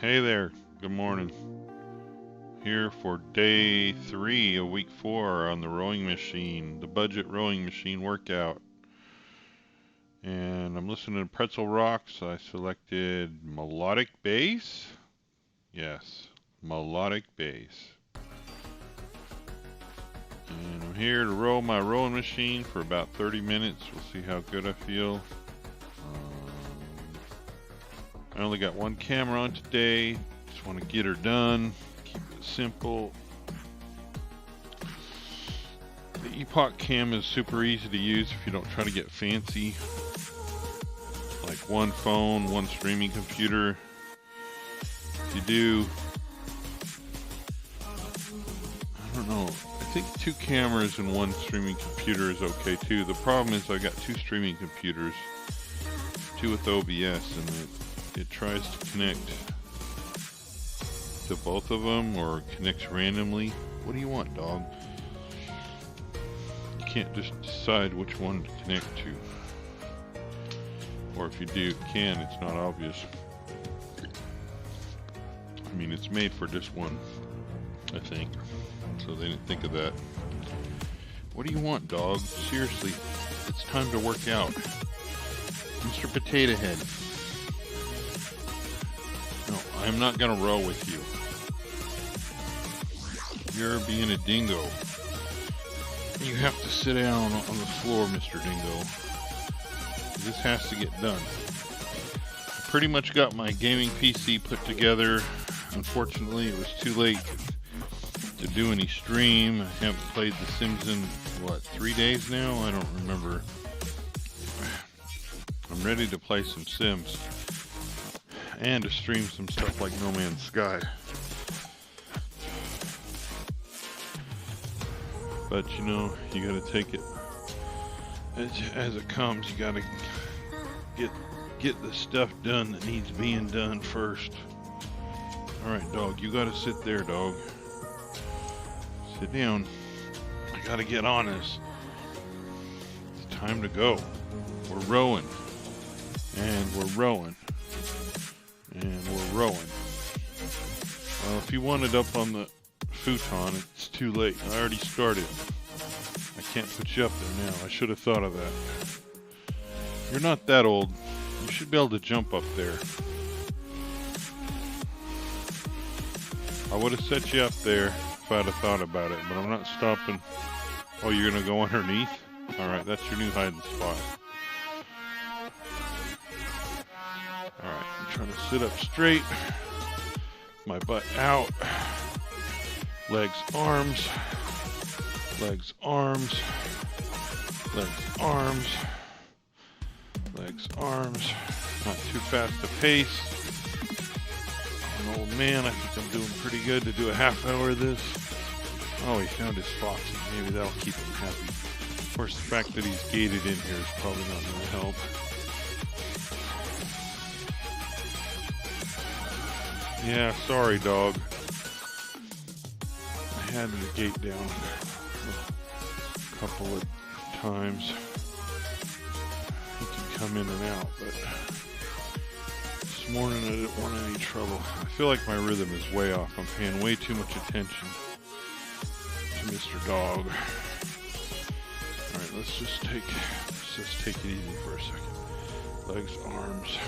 Hey there, good morning. Here for day 3 of week 4 on the rowing machine, the budget rowing machine workout. And I'm listening to Pretzel Rocks. I selected melodic bass. Yes, melodic bass. And I'm here to row my rowing machine for about 30 minutes. We'll see how good I feel. I only got one camera on today. Just want to get her done. Keep it simple. The Epoch Cam is super easy to use if you don't try to get fancy. Like one phone, one streaming computer. If you do, I don't know, I think 2 cameras and 1 streaming computer is okay too. The problem is I got 2 streaming computers, 2 with OBS, and it tries to connect to both of them or connects randomly. What do you want, dog? You can't just decide which one to connect to. Or if you do, can, it's not obvious. I mean, it's made for just one, I think. So they didn't think of that. What do you want, dog? Seriously, it's time to work out. Mr. Potato Head. No, I'm not gonna row with you. You're being a dingo. You have to sit down on the floor, Mr. Dingo. This has to get done. I pretty much got my gaming PC put together. Unfortunately, it was too late to do any stream. I haven't played The Sims in, 3 days now? I don't remember. I'm ready to play some Sims. And to stream some stuff like No Man's Sky. But you know, you gotta take it as it comes. You gotta get the stuff done that needs being done first. Alright, dog, you gotta sit there, dog. Sit down. I gotta get on this. It's time to go. We're rowing. And we're rowing. And we're rowing. Well, if you want it up on the futon, it's too late. I already started. I can't put you up there now. I should have thought of that. You're not that old. You should be able to jump up there. I would have set you up there if I'd have thought about it, but I'm not stopping. Oh, you're gonna go underneath? Alright, that's your new hiding spot. Alright, I'm trying to sit up straight. My butt out. Legs, arms. Legs, arms. Legs, arms. Legs, arms. Not too fast to pace. I'm an old man. I think I'm doing pretty good to do a half hour of this. Oh, he found his foxy. Maybe that'll keep him happy. Of course, the fact that he's gated in here is probably not going to help. Yeah, sorry, dog. I had the gate down a couple of times. He can come in and out, but this morning I didn't want any trouble. I feel like my rhythm is way off. I'm paying way too much attention to Mr. Dog. Alright, let's just take it easy for a second. Legs, arms.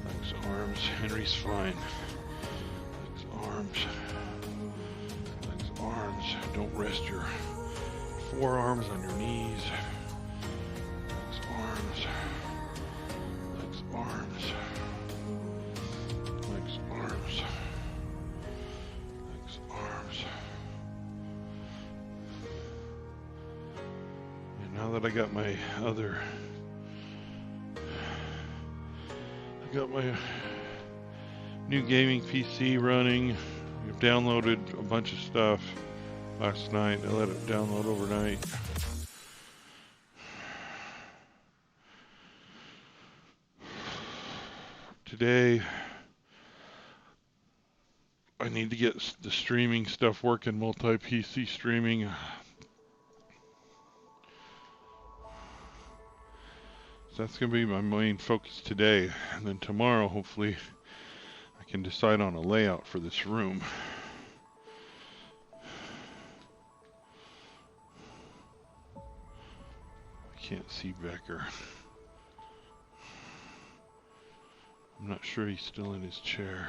Legs, arms. Henry's fine. Legs, arms. Legs, arms. Don't rest your forearms on your knees. Legs, arms. Legs, arms. Legs, arms. Legs, arms. And now that I got my new gaming PC running. I've downloaded a bunch of stuff last night. I let it download overnight. Today, I need to get the streaming stuff working, multi-PC streaming. So that's going to be my main focus today. And then tomorrow, hopefully, I can decide on a layout for this room. I can't see Becker. I'm not sure he's still in his chair.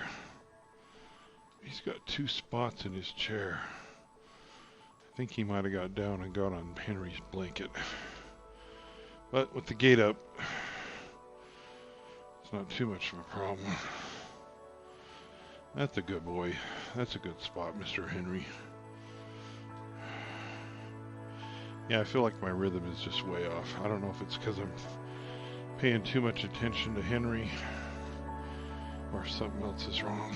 He's got 2 spots in his chair. I think he might have got down and got on Henry's blanket. But with the gate up, it's not too much of a problem. That's a good boy. That's a good spot, Mr. Henry. Yeah, I feel like my rhythm is just way off. I don't know if it's because I'm paying too much attention to Henry or something else is wrong.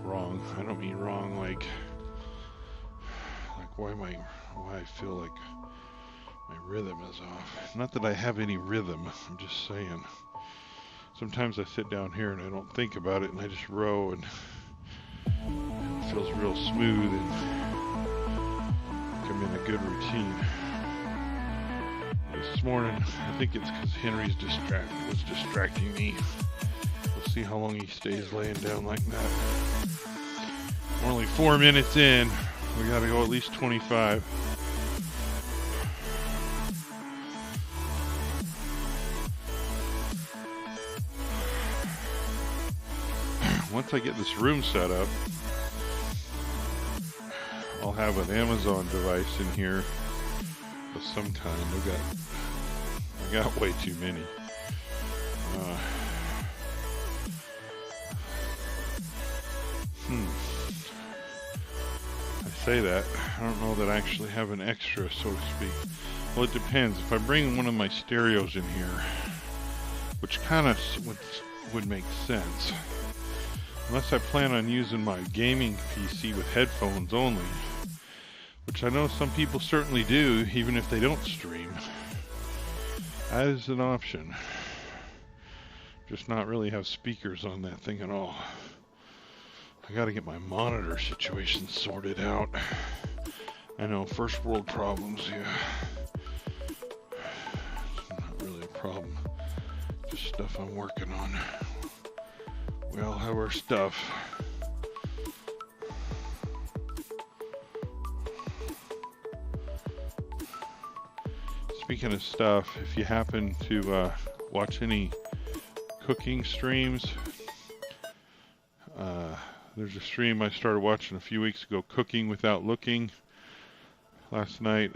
Wrong. I don't mean wrong like why I feel like my rhythm is off. Not that I have any rhythm, I'm just saying. Sometimes I sit down here and I don't think about it and I just row and it feels real smooth and like I'm in a good routine. This morning, I think it's because Henry's was distracting me. We'll see how long he stays laying down like that. We're only 4 minutes in. We gotta go at least 25. Once I get this room set up, I'll have an Amazon device in here of some kind. I got way too many. Say that. I don't know that I actually have an extra, so to speak. Well, it depends. If I bring one of my stereos in here, which kind of would make sense, unless I plan on using my gaming PC with headphones only, which I know some people certainly do, even if they don't stream. That is an option. Just not really have speakers on that thing at all. I gotta get my monitor situation sorted out. I know, first world problems, yeah. It's not really a problem. Just stuff I'm working on. We all have our stuff. Speaking of stuff, if you happen to watch any cooking streams, there's a stream I started watching a few weeks ago, Cooking Without Looking. Last night,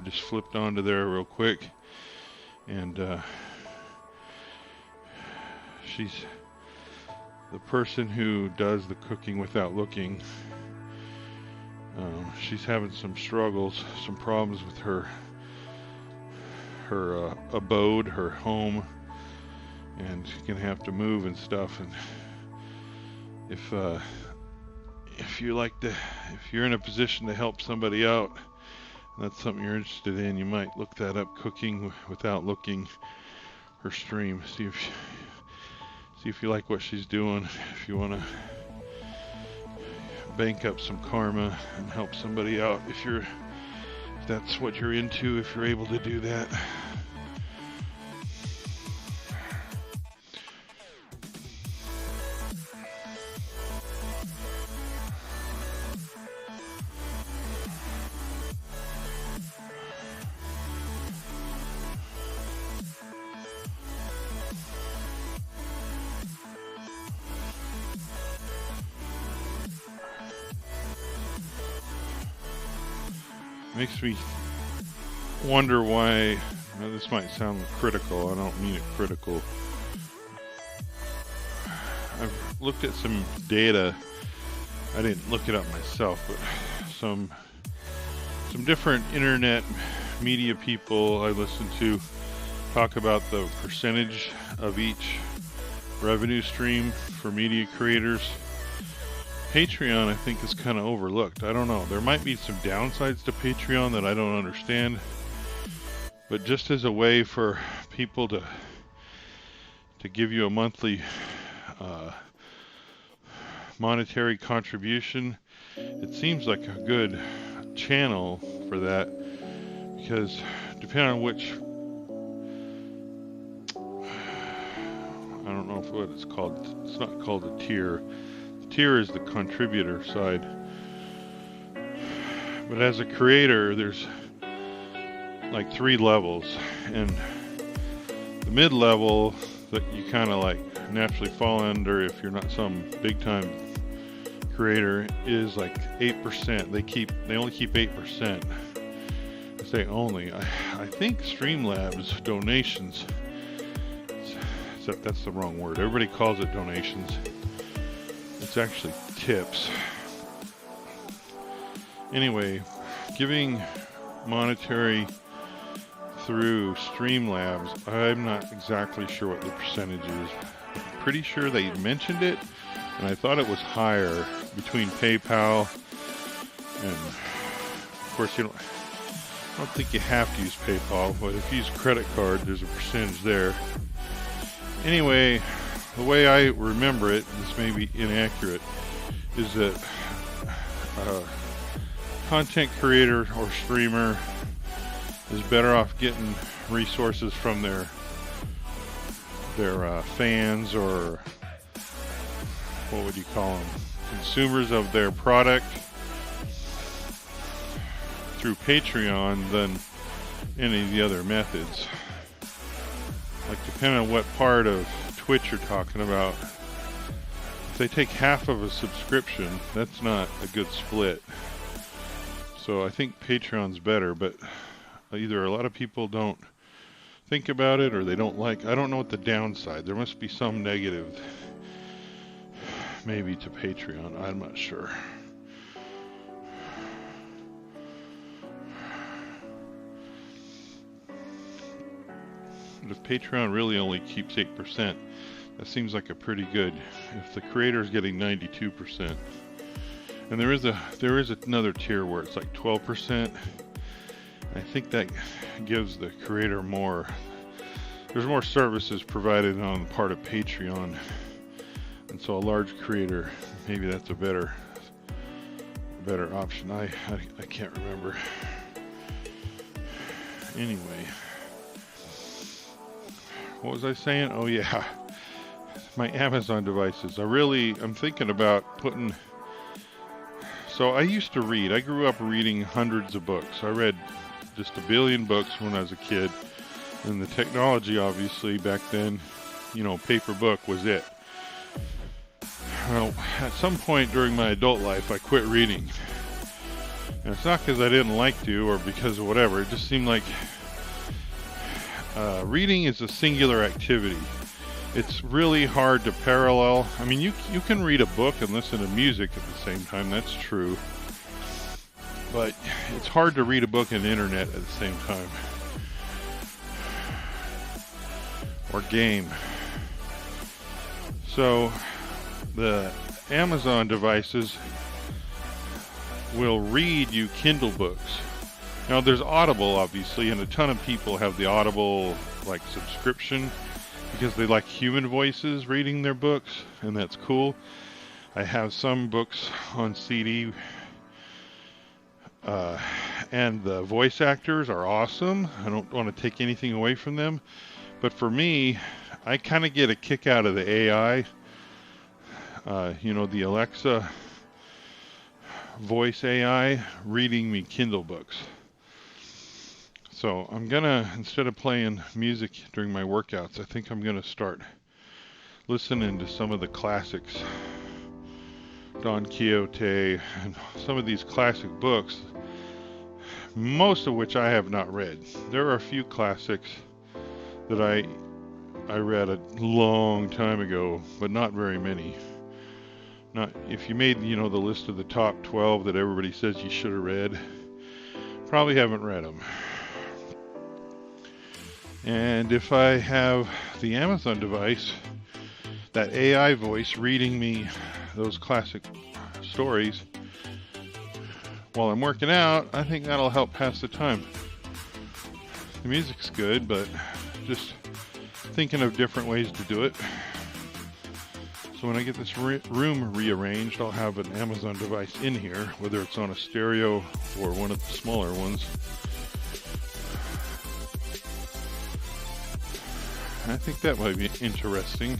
just flipped onto there real quick, and she's the person who does the cooking without looking. She's having some struggles, some problems with her abode, her home. And she's gonna have to move and stuff. And if you're in a position to help somebody out, and that's something you're interested in, you might look that up. Cooking Without Looking, her stream. See if you like what she's doing. If you want to bank up some karma and help somebody out, if that's what you're into, if you're able to do that. Makes me wonder why. Now this might sound critical. I don't mean it critical. I've looked at some data. I didn't look it up myself, but some different internet media people I listen to talk about the percentage of each revenue stream for media creators. Patreon, I think, is kind of overlooked. I don't know. There might be some downsides to Patreon that I don't understand. But just as a way for people to give you a monthly monetary contribution, it seems like a good channel for that. Because depending on I don't know what it's called. It's not called a tier. The tier is the contributor side. But as a creator, there's like 3 levels, and the mid-level that you kind of like naturally fall under if you're not some big-time creator is like 8%. They only keep 8%. I say only. I think Streamlabs donations, except that's the wrong word. Everybody calls it donations. It's actually tips. Anyway, giving monetary through Streamlabs, I'm not exactly sure what the percentage is. I'm pretty sure they mentioned it, and I thought it was higher between PayPal and, of course, I don't think you have to use PayPal, but if you use credit card, there's a percentage there. Anyway, the way I remember it, and this may be inaccurate, is that content creator or streamer is better off getting resources from their fans, or what would you call them, consumers of their product, through Patreon than any of the other methods. Like, depending on what part of Twitch you're talking about, if they take half of a subscription, that's not a good split. So I think Patreon's better, but either a lot of people don't think about it or they don't like. I don't know what the downside. There must be some negative, maybe, to Patreon. I'm not sure. But if Patreon really only keeps 8%, that seems like a pretty good. If the creator is getting 92%, and there is another tier where it's like 12%. I think that gives the creator more. There's more services provided on the part of Patreon, and so a large creator, maybe that's a better option. I can't remember. Anyway, what was I saying? Oh yeah, my Amazon devices. I'm thinking about putting. So I used to read. I grew up reading hundreds of books. I read just a billion books when I was a kid. And the technology, obviously, back then, paper book was it. Well, at some point during my adult life, I quit reading. And it's not because I didn't like to or because of whatever. It just seemed like reading is a singular activity. It's really hard to parallel. I mean, you can read a book and listen to music at the same time. That's true. But it's hard to read a book and the internet at the same time. Or game. So the Amazon devices will read you Kindle books. Now there's Audible, obviously, and a ton of people have the Audible subscription because they like human voices reading their books, and that's cool. I have some books on CD, and the voice actors are awesome. I don't want to take anything away from them, but for me, I kind of get a kick out of the AI, the Alexa voice AI reading me Kindle books. So I'm gonna, instead of playing music during my workouts, I think I'm gonna start listening to some of the classics, Don Quixote, and some of these classic books, most of which I have not read. There are a few classics that I read a long time ago, but not very many. Not if you made, the list of the top 12 that everybody says you should have read, probably haven't read them. And if I have the Amazon device, that AI voice reading me those classic stories while I'm working out, I think that'll help pass the time. The music's good, but just thinking of different ways to do it. So when I get this room rearranged, I'll have an Amazon device in here, whether it's on a stereo or one of the smaller ones. I think that might be interesting.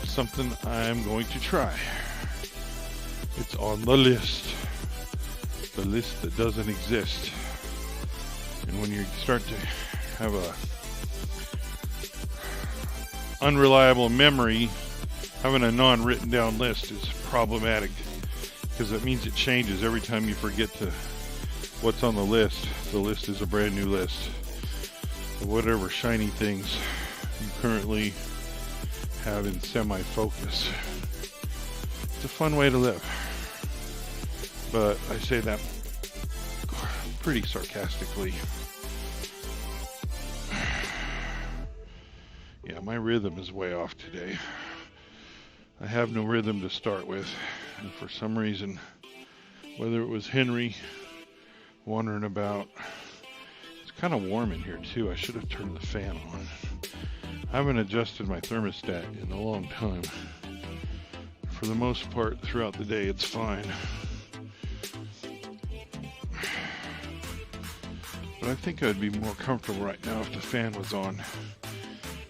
Something I'm going to try. It's on the list. The list that doesn't exist. And when you start to have a unreliable memory, having a non-written down list is problematic, because it means it changes every time you forget to what's on the list. The list is a brand new list of whatever shiny things you currently have in semi-focus. It's a fun way to live, but I say that pretty sarcastically. Yeah, my rhythm is way off today. I have no rhythm to start with, and for some reason, whether it was Henry wandering about, it's kind of warm in here too. I should have turned the fan on. I haven't adjusted my thermostat in a long time. For the most part, throughout the day, it's fine. But I think I'd be more comfortable right now if the fan was on.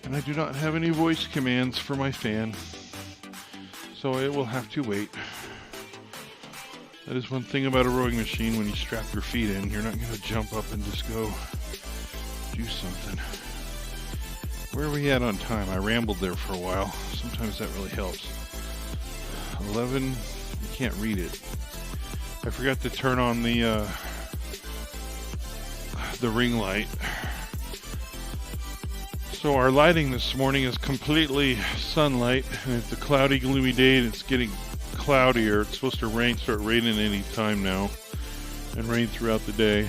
And I do not have any voice commands for my fan, so it will have to wait. That is one thing about a rowing machine. When you strap your feet in, you're not going to jump up and just go do something. Where are we at on time? I rambled there for a while. Sometimes that really helps. 11, you can't read it. I forgot to turn on the ring light. So our lighting this morning is completely sunlight, and it's a cloudy, gloomy day, and it's getting cloudier. It's supposed to rain, start raining any time now, and rain throughout the day.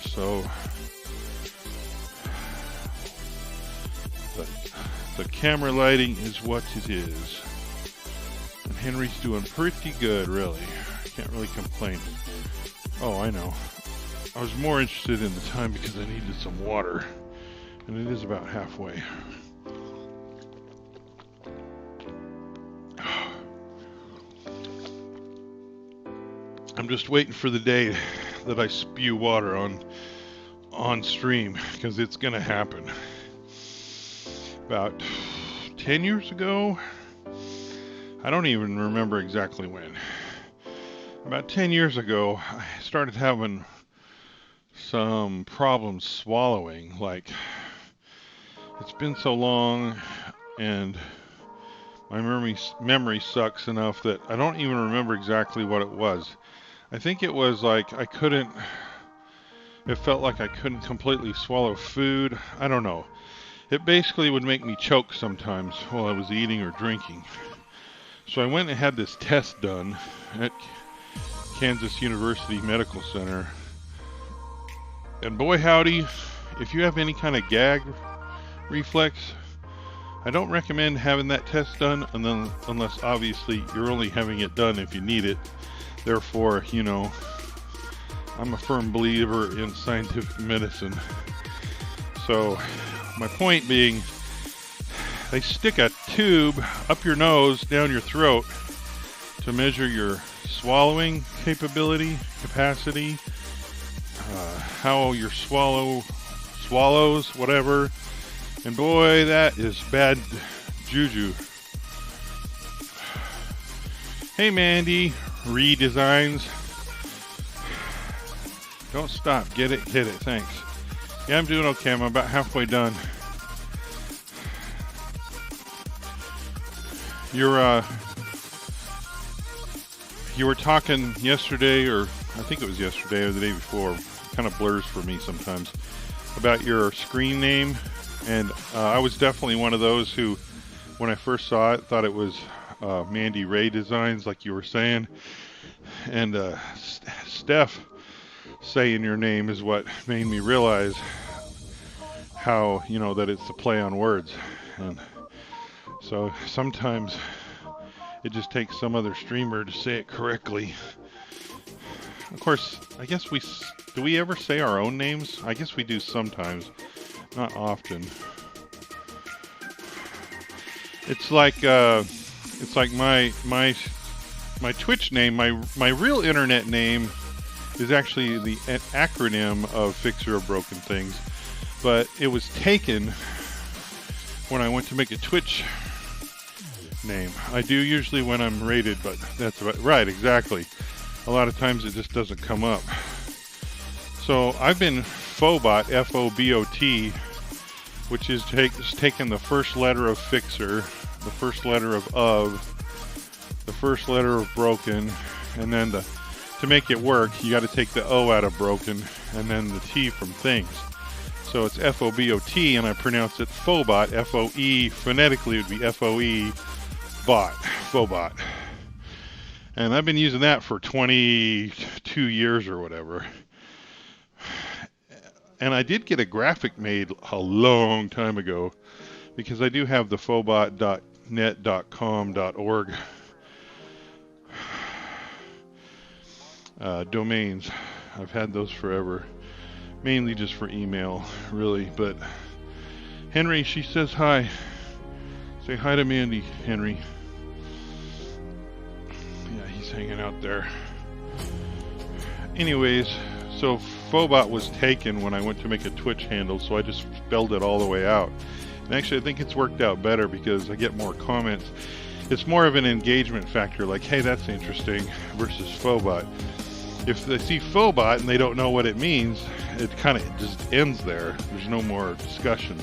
So the camera lighting is what it is. And Henry's doing pretty good, really. Can't really complain. Oh, I know. I was more interested in the time because I needed some water, and it is about halfway. I'm just waiting for the day that I spew water on stream, because it's going to happen. About 10 years ago, I don't even remember exactly when. About 10 years ago, I started having some problems swallowing. Like, it's been so long, and my memory sucks enough that I don't even remember exactly what it was. I think it was like it felt like I couldn't completely swallow food. I don't know. It basically would make me choke sometimes while I was eating or drinking. So I went and had this test done at Kansas University Medical Center. And boy howdy, if you have any kind of gag reflex, I don't recommend having that test done unless obviously you're only having it done if you need it. Therefore, you know, I'm a firm believer in scientific medicine. So my point being, they stick a tube up your nose, down your throat, to measure your swallowing capacity, how your swallows, whatever. And boy, that is bad juju. Hey Mandy, Redesigns. Don't stop, get it, hit it, thanks. Yeah, I'm doing okay, I'm about halfway done. You were talking yesterday, or I think it was yesterday or the day before, kind of blurs for me sometimes, about your screen name. And I was definitely one of those who, when I first saw it, thought it was Mandy Ray Designs, like you were saying. And Steph saying your name is what made me realize how, you know, that it's a play on words. And so sometimes it just takes some other streamer to say it correctly. Of course, I guess do we ever say our own names? I guess we do sometimes, not often. It's like my Twitch name, my real internet name is actually the acronym of Fixer of Broken Things. but it was taken when I went to make a Twitch name. I do usually when I'm rated, but that's right, exactly. A lot of times it just doesn't come up. So I've been Phobot, F-O-B-O-T, which is taking the first letter of Fixer, the first letter of the first letter of Broken, and then to make it work, you got to take the O out of Broken, and then the T from Things. So it's F-O-B-O-T, and I pronounce it Phobot, F-O-E. Phonetically, it would be F-O-E, bot, Phobot. And I've been using that for 22 years or whatever. And I did get a graphic made a long time ago, because I do have the phobot.net.com.org domains. I've had those forever, mainly just for email, really. But Henry, she says hi. Say hi to Mandy, Henry. Yeah, he's hanging out there. Anyways, so Phobot was taken when I went to make a Twitch handle, so I just spelled it all the way out. And actually, I think it's worked out better because I get more comments. It's more of an engagement factor, like, hey, that's interesting, versus Phobot. If they see Phobot and they don't know what it means, it kind of just ends there. There's no more discussion.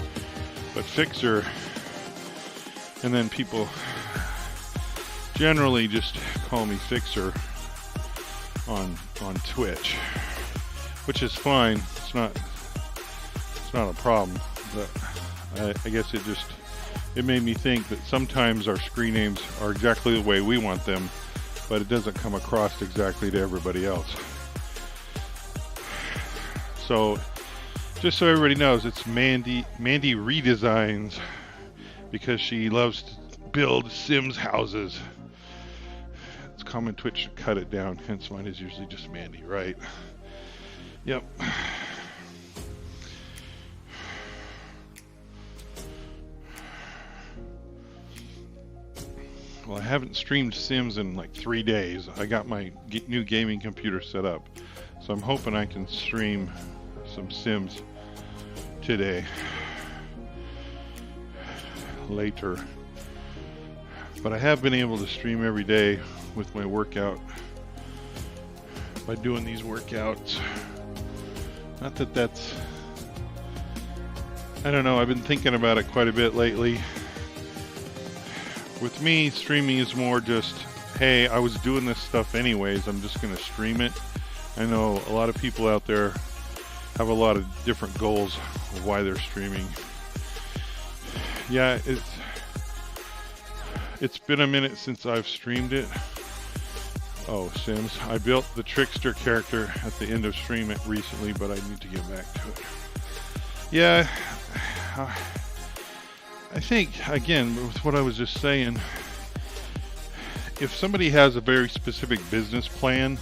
But Fixer, and then people generally just call me Fixer on Twitch, which is fine. It's not a problem. But I guess it made me think that sometimes our screen names are exactly the way we want them, but it doesn't come across exactly to everybody else. So, just so everybody knows, it's Mandy Redesigns, because she loves to build Sims houses. It's common Twitch to cut it down, hence mine is usually just Mandy, right? Yep. Well, I haven't streamed Sims in like 3 days. I got my new gaming computer set up, so I'm hoping I can stream some Sims today, later. But I have been able to stream every day with my workout by doing these workouts. Not that that's, I don't know, I've been thinking about it quite a bit lately. With me, streaming is more just, hey, I was doing this stuff anyways, I'm just going to stream it. I know a lot of people out there have a lot of different goals of why they're streaming. Yeah, it's been a minute since I've streamed it. Oh, Sims. I built the Trickster character at the end of stream it recently, but I need to get back to it. Yeah, I think, again, with what I was just saying, if somebody has a very specific business plan,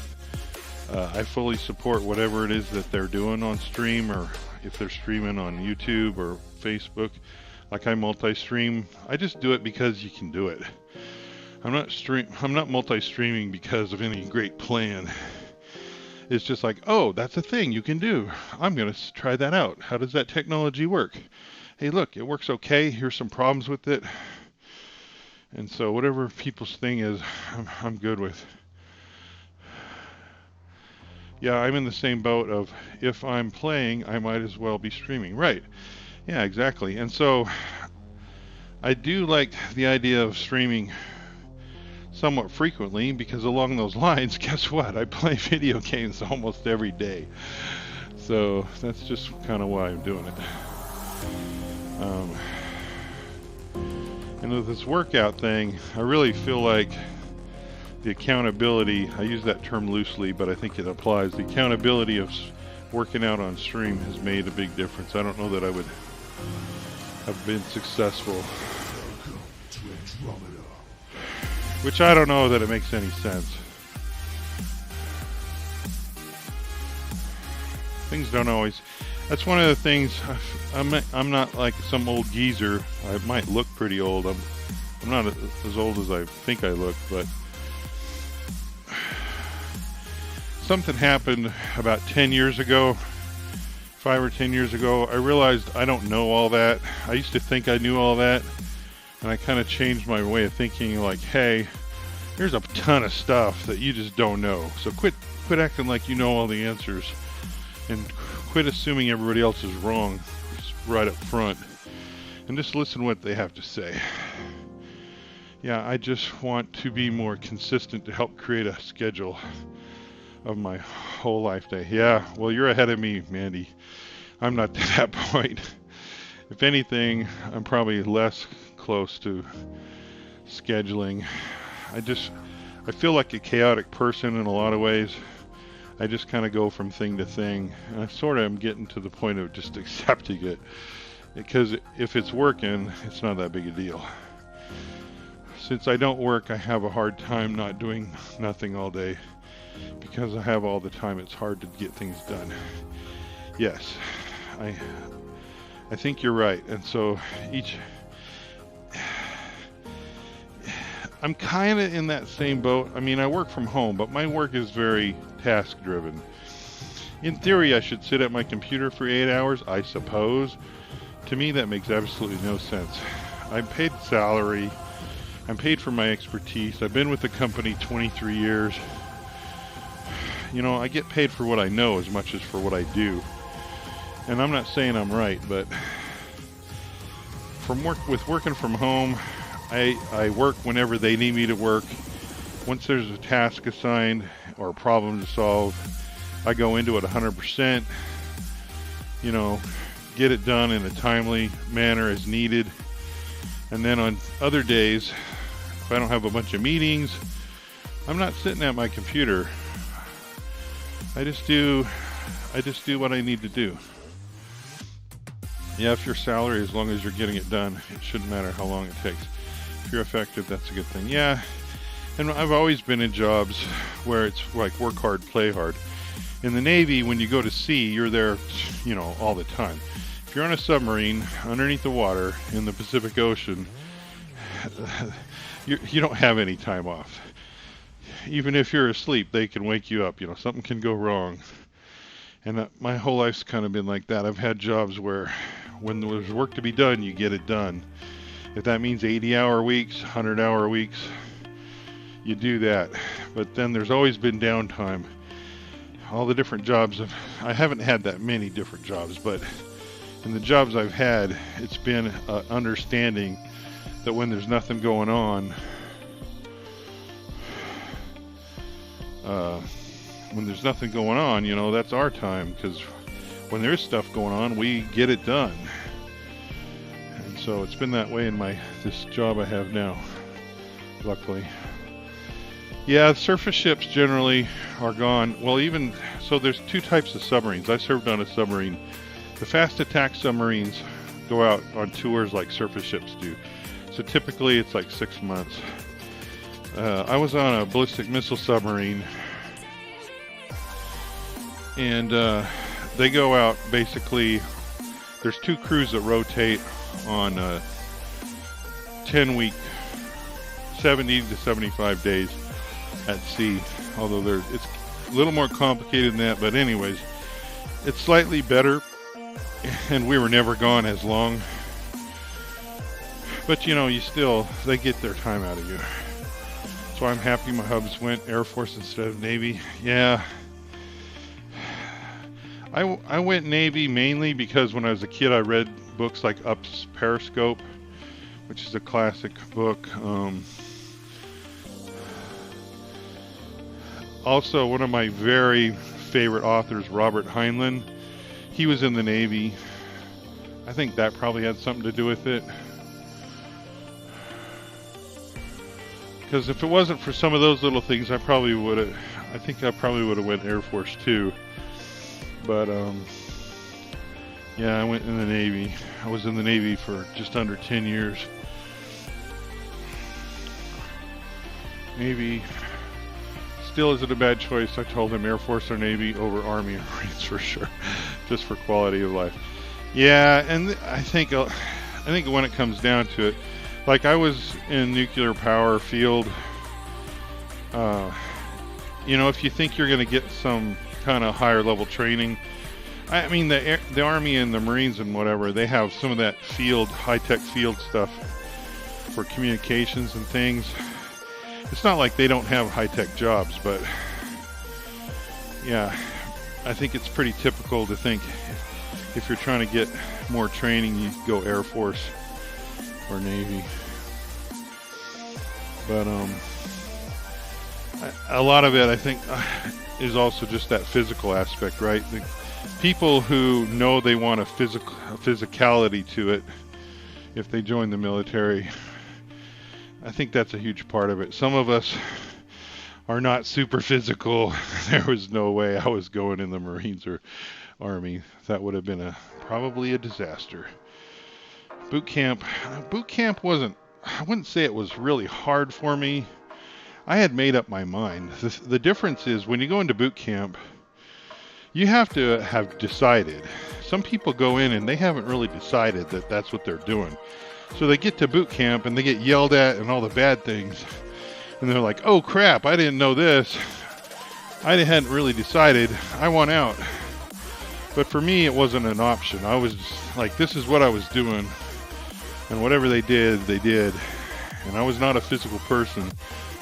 I fully support whatever it is that they're doing on stream, or if they're streaming on YouTube or Facebook. Like I multi-stream, I just do it because you can do it. I'm not multi-streaming because of any great plan. It's just like, oh, that's a thing you can do. I'm going to try that out. How does that technology work? Hey, look, it works okay. Here's some problems with it. And so whatever people's thing is, I'm good with. Yeah, I'm in the same boat of, if I'm playing, I might as well be streaming. Right. Yeah, exactly. And so I do like the idea of streaming somewhat frequently, because along those lines, guess what? I play video games almost every day. So that's just kind of why I'm doing it. And with this workout thing, I really feel like the accountability, I use that term loosely, but I think it applies. The accountability of working out on stream has made a big difference. I don't know that I would have been successful. Which I don't know that it makes any sense. Things don't always. That's one of the things. I'm not like some old geezer. I might look pretty old. I'm not as old as I think I look, but something happened about 10 years ago 5 or 10 years ago, I realized I don't know all that. I used to think I knew all that, and I kind of changed my way of thinking, like, hey, there's a ton of stuff that you just don't know. So quit acting like you know all the answers, and quit assuming everybody else is wrong right up front, and just listen to what they have to say. Yeah, I just want to be more consistent to help create a schedule of my whole life day. Yeah, well, you're ahead of me, Mandy. I'm not to that point. If anything, I'm probably less close to scheduling. I feel like a chaotic person in a lot of ways. I just kind of go from thing to thing. And I sort of am getting to the point of just accepting it. Because if it's working, it's not that big a deal. Since I don't work, I have a hard time not doing nothing all day. Because I have all the time, it's hard to get things done. Yes, I think you're right. And so I'm kind of in that same boat. I mean, I work from home, but my work is very task driven. In theory, I should sit at my computer for 8 hours, I suppose. To me, that makes absolutely no sense. I'm paid salary. I'm paid for my expertise. I've been with the company 23 years. You know, I get paid for what I know as much as for what I do. And I'm not saying I'm right, but with working from home, I work whenever they need me to work. Once there's a task assigned or a problem to solve, I go into it 100%, you know, get it done in a timely manner as needed. And then on other days, if I don't have a bunch of meetings, I'm not sitting at my computer. I just do what I need to do. Yeah, if your salary, as long as you're getting it done, it shouldn't matter how long it takes. If you're effective, that's a good thing. Yeah, and I've always been in jobs where it's like work hard, play hard. In the Navy, when you go to sea, you're there, you know, all the time. If you're on a submarine underneath the water in the Pacific Ocean, you don't have any time off. Even if you're asleep, they can wake you up. You know, something can go wrong. And my whole life's kind of been like that. I've had jobs where when there's work to be done, you get it done. If that means 80-hour weeks, 100-hour weeks, you do that. But then there's always been downtime. All the different jobs, I haven't had that many different jobs, but in the jobs I've had, it's been understanding that when there's nothing going on, you know, that's our time, because when there's stuff going on, we get it done. And so it's been that way in this job I have now, luckily. Yeah, surface ships generally are gone. Well, even so, there's two types of submarines. I served on a submarine. The fast attack submarines go out on tours like surface ships do. So typically it's like 6 months. I was on a ballistic missile submarine, and they go out basically. There's two crews that rotate on 10-week, 70 to 75 days at sea. Although it's a little more complicated than that, but anyways, it's slightly better, and we were never gone as long. But you know, they get their time out of you. So I'm happy my hubs went Air Force instead of Navy. Yeah. I went Navy mainly because when I was a kid I read books like Up's Periscope, which is a classic book. Also, one of my very favorite authors, Robert Heinlein, he was in the Navy. I think that probably had something to do with it. Because if it wasn't for some of those little things, I probably would have went Air Force too. But yeah, I went in the Navy. I was in the Navy for just under 10 years. Navy still isn't a bad choice. I told him Air Force or Navy over Army or Marines for sure, just for quality of life. Yeah, and I think when it comes down to it, like I was in nuclear power field. You know, if you think you're going to get some kind of higher level training, I mean, the Army and the Marines and whatever, they have some of that high-tech field stuff for communications and things. It's not like they don't have high-tech jobs, but yeah, I think it's pretty typical to think if you're trying to get more training, you go Air Force or Navy. But a lot of it, I think, is also just that physical aspect, right? The people who know they want a physicality to it, if they join the military, I think that's a huge part of it. Some of us are not super physical. There was no way I was going in the Marines or Army. That would have been probably a disaster. Boot camp wasn't, I wouldn't say it was really hard for me. I had made up my mind. The difference is when you go into boot camp, you have to have decided. Some people go in and they haven't really decided that that's what they're doing. So they get to boot camp and they get yelled at and all the bad things. And they're like, oh crap, I didn't know this. I hadn't really decided. I want out. But for me, it wasn't an option. I was just like, this is what I was doing. And whatever they did, they did. And I was not a physical person.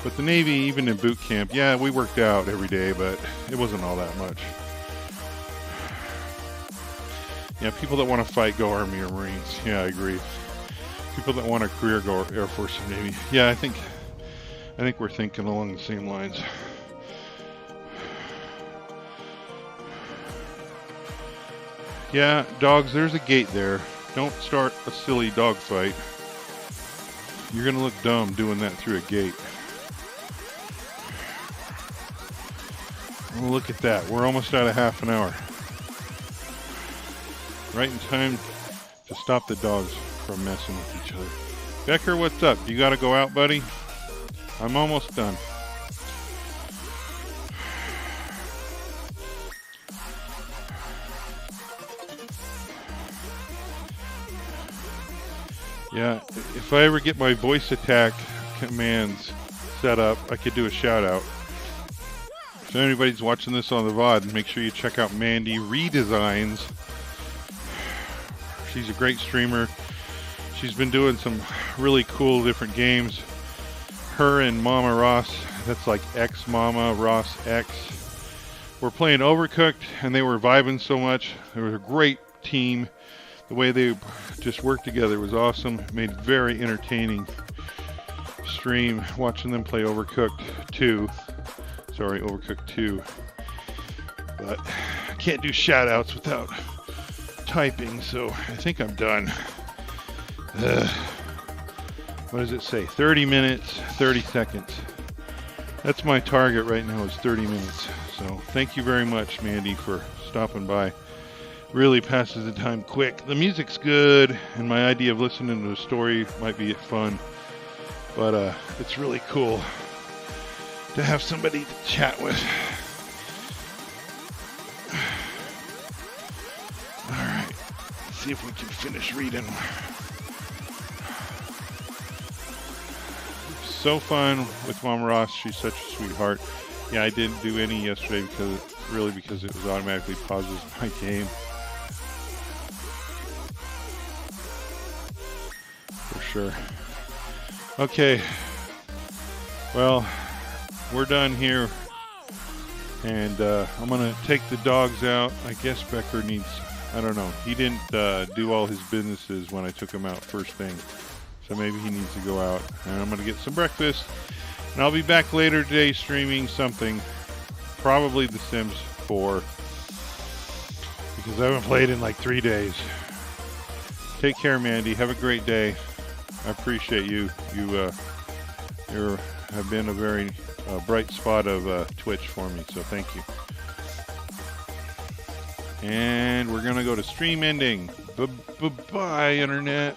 But the Navy, even in boot camp, yeah, we worked out every day, but it wasn't all that much. Yeah, people that want to fight go Army or Marines. Yeah, I agree. People that want a career go Air Force or Navy. Yeah, I think we're thinking along the same lines. Yeah, dogs, there's a gate there. Don't start a silly dog fight. You're gonna look dumb doing that through a gate. Well, look at that. We're almost at a half an hour. Right in time to stop the dogs from messing with each other. Becker, what's up? You gotta go out, buddy? I'm almost done. Yeah, if I ever get my voice attack commands set up, I could do a shout out. If anybody's watching this on the VOD, make sure you check out Mandy Redesigns. She's a great streamer. She's been doing some really cool different games. Her and Mama Ross, that's like X Mama Ross X, were playing Overcooked and they were vibing so much. They were a great team. The way they just worked together was awesome. Made very entertaining stream watching them play Overcooked 2. Sorry, Overcooked 2. But I can't do shout outs without typing, so I think I'm done. What does it say? 30 minutes, 30 seconds. That's my target right now, is 30 minutes. So thank you very much, Mandy, for stopping by. Really passes the time quick. The music's good, and my idea of listening to the story might be fun. But it's really cool to have somebody to chat with. Alright, let's see if we can finish reading. So fun with Mama Ross. She's such a sweetheart. Yeah, I didn't do any yesterday because it was automatically pauses my game. For sure. Okay. Well, we're done here. And I'm going to take the dogs out. I guess Becker needs, I don't know. He didn't do all his businesses when I took him out first thing. So maybe he needs to go out. And I'm going to get some breakfast. And I'll be back later today streaming something. Probably The Sims 4. Because I haven't played in like 3 days. Take care, Mandy. Have a great day. I appreciate you. You have been a very bright spot of Twitch for me. So thank you. And we're going to go to stream ending. Bye-bye, Internet.